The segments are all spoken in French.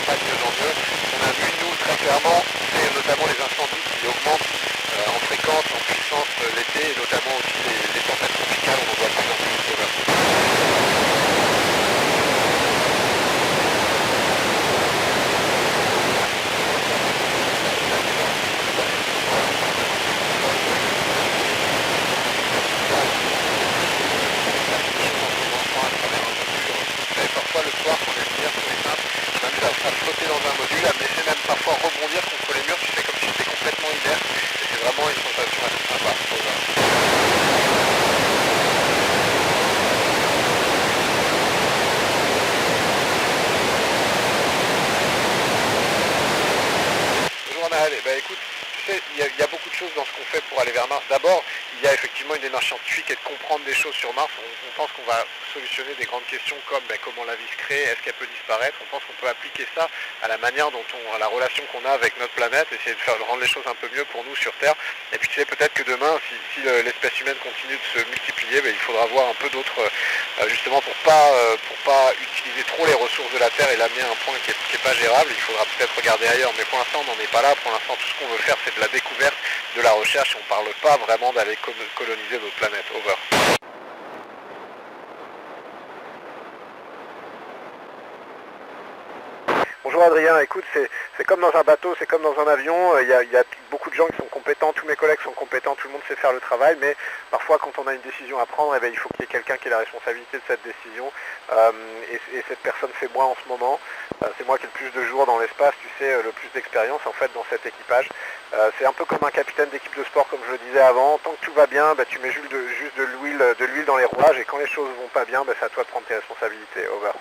pas de mieux en mieux. On a vu, nous, très clairement, c'est notamment les incendies qui augmentent en fréquence, en puissance l'été, et notamment aussi les tempêtes tropicales, on en voit de plus en plus. Parfois le soir, quand les lumières sont éteintes, je m'amuse à flotter dans un module, à me laisser même parfois rebondir contre les murs, tu fais comme si j'étais complètement inerte, et c'est vraiment une sensation assez sympa. Bonjour Anaël, écoute, tu sais, il y a beaucoup de choses dans ce qu'on fait pour aller vers Mars. D'abord, il y a effectivement une démarche scientifique et de comprendre des choses sur Mars. On pense qu'on va solutionner des grandes questions comme comment la vie se crée, est-ce qu'elle peut disparaître. On pense qu'on peut appliquer ça à la manière dont à la relation qu'on a avec notre planète, essayer de rendre les choses un peu mieux pour nous sur Terre. Et puis tu sais, peut-être que demain, si l'espèce humaine continue de se multiplier, il faudra voir un peu d'autres, justement pour pas utiliser trop les ressources de la Terre et l'amener à un point qui est pas gérable. Il faudra peut-être regarder ailleurs, mais pour l'instant, on n'en est pas là. Pour l'instant, tout ce qu'on veut faire, c'est de la découverte, de la recherche, et on ne parle pas vraiment d'aller coloniser d'autres planètes. Over. Bonjour Adrien, écoute, c'est comme dans un bateau, c'est comme dans un avion, il y a beaucoup de gens qui sont compétents, tous mes collègues sont compétents, tout le monde sait faire le travail, mais parfois quand on a une décision à prendre, il faut qu'il y ait quelqu'un qui ait la responsabilité de cette décision, et cette personne c'est moi en ce moment, c'est moi qui ai le plus de jours dans l'espace, tu sais, le plus d'expérience en fait dans cet équipage. C'est un peu comme un capitaine d'équipe de sport comme je le disais avant, tant que tout va bien, tu mets juste de l'huile dans les rouages, et quand les choses vont pas bien, c'est à toi de prendre tes responsabilités. Over.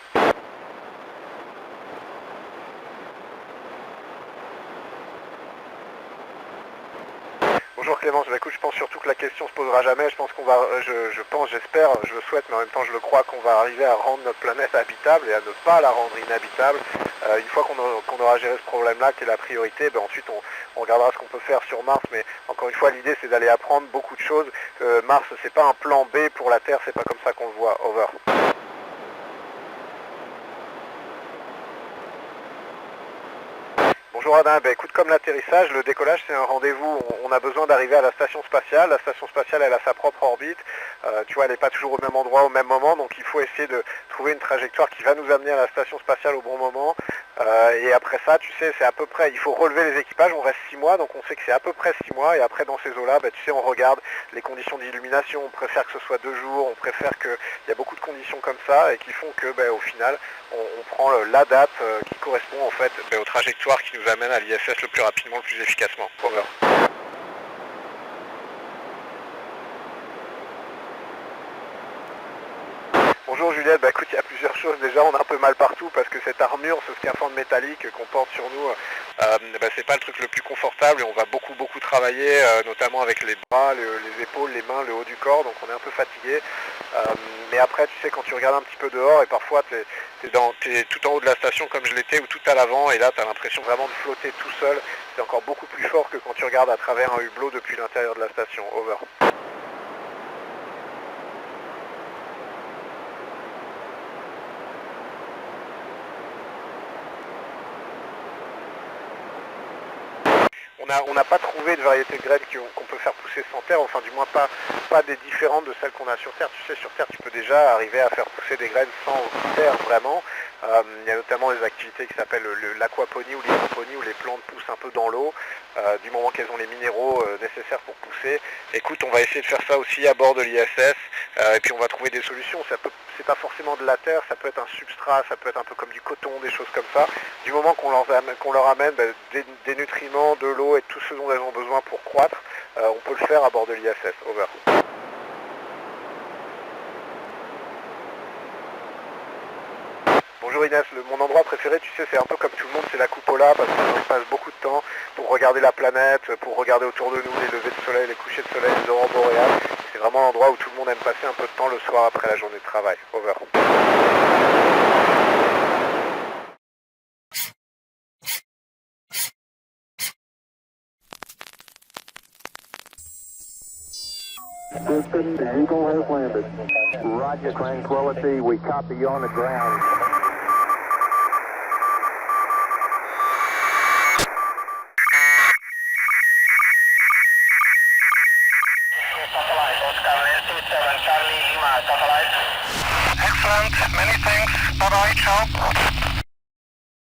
Bonjour Clémence, écoute, je pense surtout que la question se posera jamais, je pense qu'on va, j'espère, je le souhaite, mais en même temps je le crois qu'on va arriver à rendre notre planète habitable et à ne pas la rendre inhabitable. Une fois qu'on aura géré ce problème-là, qui est la priorité, ensuite on regardera ce qu'on peut faire sur Mars, mais encore une fois l'idée c'est d'aller apprendre beaucoup de choses. Mars c'est pas un plan B pour la Terre, c'est pas comme ça qu'on le voit. Over. Bonjour Adin, écoute, comme l'atterrissage, le décollage c'est un rendez-vous, on a besoin d'arriver à la station spatiale elle a sa propre orbite, tu vois elle n'est pas toujours au même endroit au même moment, donc il faut essayer de trouver une trajectoire qui va nous amener à la station spatiale au bon moment, et après ça tu sais c'est à peu près, il faut relever les équipages, on reste 6 mois, donc on sait que c'est à peu près 6 mois, et après dans ces eaux-là, tu sais on regarde les conditions d'illumination, on préfère que ce soit 2 jours, on préfère qu'il y a beaucoup de conditions comme ça, et qui font que au final on prend la date qui correspond en fait aux trajectoires qui nous amènent à l'ISS le plus rapidement, le plus efficacement. Over. Bonjour Juliette, écoute, il y a plusieurs choses. Déjà, on a un peu mal partout parce que cette armure, ce scaphandre métallique qu'on porte sur nous, c'est pas le truc le plus confortable et on va beaucoup travailler, notamment avec les bras, les épaules, les mains, le haut du corps, donc on est un peu fatigué. Mais après, tu sais, quand tu regardes un petit peu dehors et parfois t'es tout en haut de la station comme je l'étais ou tout à l'avant et là tu as l'impression vraiment de flotter tout seul. C'est encore beaucoup plus fort que quand tu regardes à travers un hublot depuis l'intérieur de la station. Over. On n'a pas trouvé de variété de graines qu'on peut faire pousser sans terre, enfin du moins pas des différentes de celles qu'on a sur Terre. Tu sais, sur Terre, tu peux déjà arriver à faire pousser des graines sans terre vraiment. Il y a notamment des activités qui s'appellent l'aquaponie ou l'hydroponie où les plantes poussent un peu dans l'eau, du moment qu'elles ont les minéraux nécessaires pour pousser. Écoute, on va essayer de faire ça aussi à bord de l'ISS, et puis on va trouver des solutions. C'est pas forcément de la terre, ça peut être un substrat, ça peut être un peu comme du coton, des choses comme ça. Du moment qu'on leur amène des nutriments, de l'eau et tout ce dont elles ont besoin pour croître, on peut le faire à bord de l'ISS. Over. Bonjour Inès, mon endroit préféré, tu sais, c'est un peu comme tout le monde, c'est la cupola, parce qu'on y passe beaucoup de temps pour regarder la planète, pour regarder autour de nous les levées de soleil, les couchers de soleil, les aurores boréales. C'est vraiment l'endroit où tout le monde aime passer un peu de temps le soir après la journée de travail. Over. Houston, the Eagle has landed. Roger, Tranquility, we copy you on the ground. Charlie Lima satellite. Excellent, many thanks, bye bye, ciao.